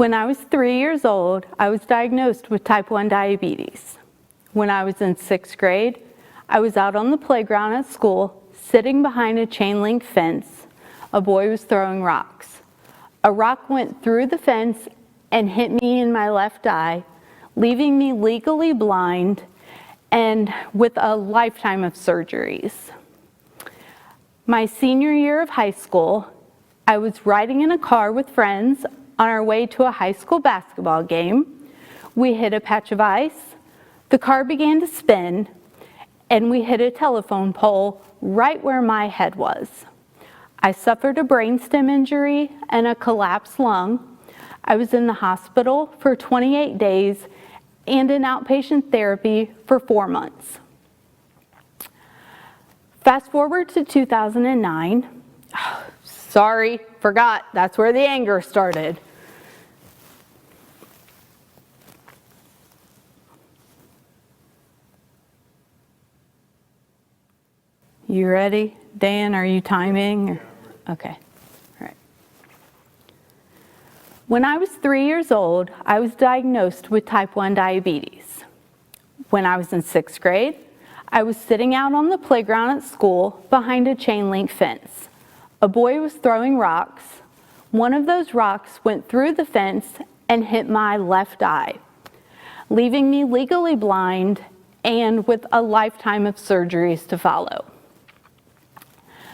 When I was 3 years old, I was diagnosed with type 1 diabetes. When I was in 6th grade, I was out on the playground at school, sitting behind a chain link fence. A boy was throwing rocks. A rock went through the fence and hit me in my left eye, leaving me legally blind and with a lifetime of surgeries. My senior year of high school, I was riding in a car with friends on our way to a high school basketball game. We hit a patch of ice, the car began to spin, and we hit a telephone pole right where my head was. I suffered a brainstem injury and a collapsed lung. I was in the hospital for 28 days and in outpatient therapy for 4 months. Fast forward to 2009. Sorry, forgot, that's where the anger started. You ready? Dan, are you timing? Okay, all right. When I was 3 years old, I was diagnosed with type 1 diabetes. When I was in 6th grade, I was sitting out on the playground at school behind a chain link fence. A boy was throwing rocks. One of those rocks went through the fence and hit my left eye, leaving me legally blind and with a lifetime of surgeries to follow.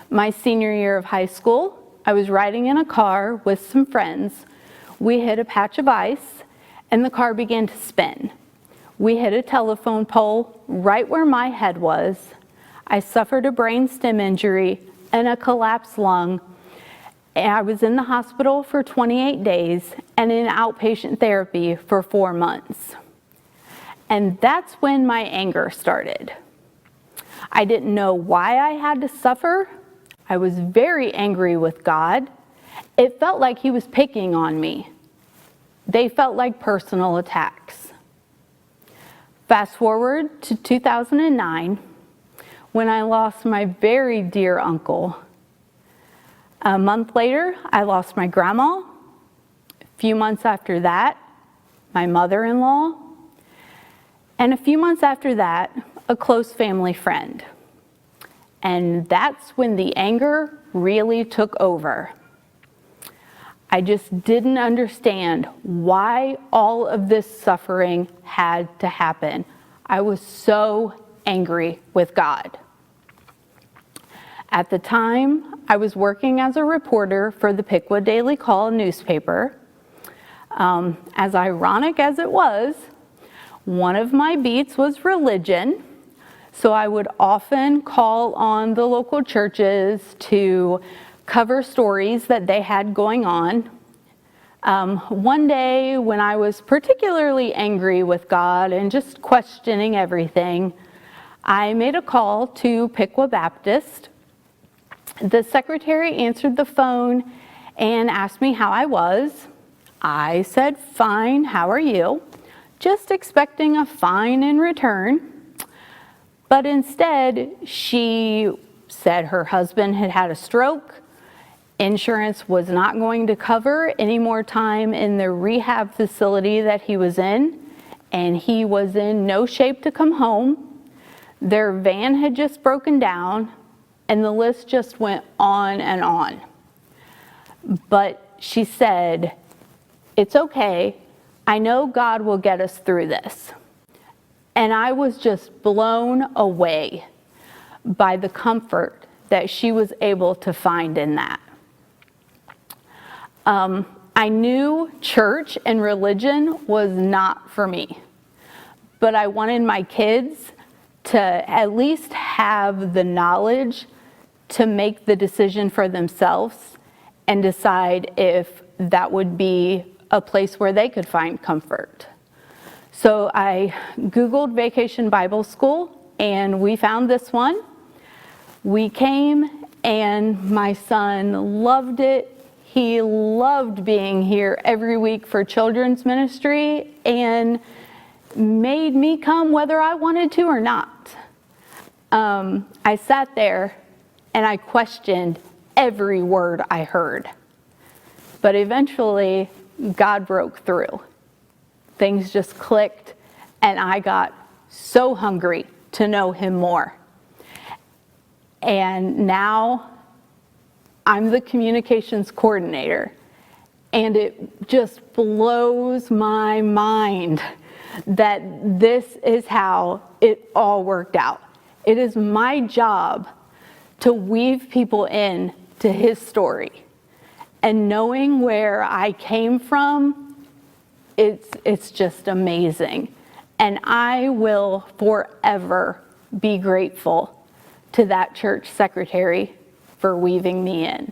My senior year of high school, I was riding in a car with some friends. We hit a patch of ice and the car began to spin. We hit a telephone pole right where my head was. I suffered a brainstem injury and a collapsed lung. I was in the hospital for 28 days and in outpatient therapy for 4 months. And that's when my anger started. I didn't know why I had to suffer. I was very angry with God. It felt like He was picking on me. They felt like personal attacks. Fast forward to 2009, when I lost my very dear uncle. A month later, I lost my grandma. A few months after that, my mother-in-law. And a few months after that, a close family friend. And that's when the anger really took over. I just didn't understand why all of this suffering had to happen. I was so angry with God. At the time, I was working as a reporter for the Piqua Daily Call newspaper. As ironic as it was, one of my beats was religion, so I would often call on the local churches to cover stories that they had going on. One day when I was particularly angry with God and just questioning everything, I made a call to Piqua Baptist. The secretary answered the phone and asked me how I was. I said, "Fine, how are you?" Just expecting a fine in return. But instead, she said her husband had had a stroke. Insurance was not going to cover any more time in the rehab facility that he was in, and he was in no shape to come home. Their van had just broken down, and the list just went on and on. But she said, "It's okay. I know God will get us through this." And I was just blown away by the comfort that she was able to find in that. I knew church and religion was not for me, but I wanted my kids to at least have the knowledge to make the decision for themselves and decide if that would be a place where they could find comfort. So I Googled Vacation Bible School and we found this one. We came and my son loved it. He loved being here every week for children's ministry and made me come whether I wanted to or not. I sat there and I questioned every word I heard. But eventually God broke through. Things just clicked, and I got so hungry to know him more. And now I'm the communications coordinator, and it just blows my mind that this is how it all worked out. It is my job to weave people in to his story. And knowing where I came from, it's just amazing. And I will forever be grateful to that church secretary for weaving me in.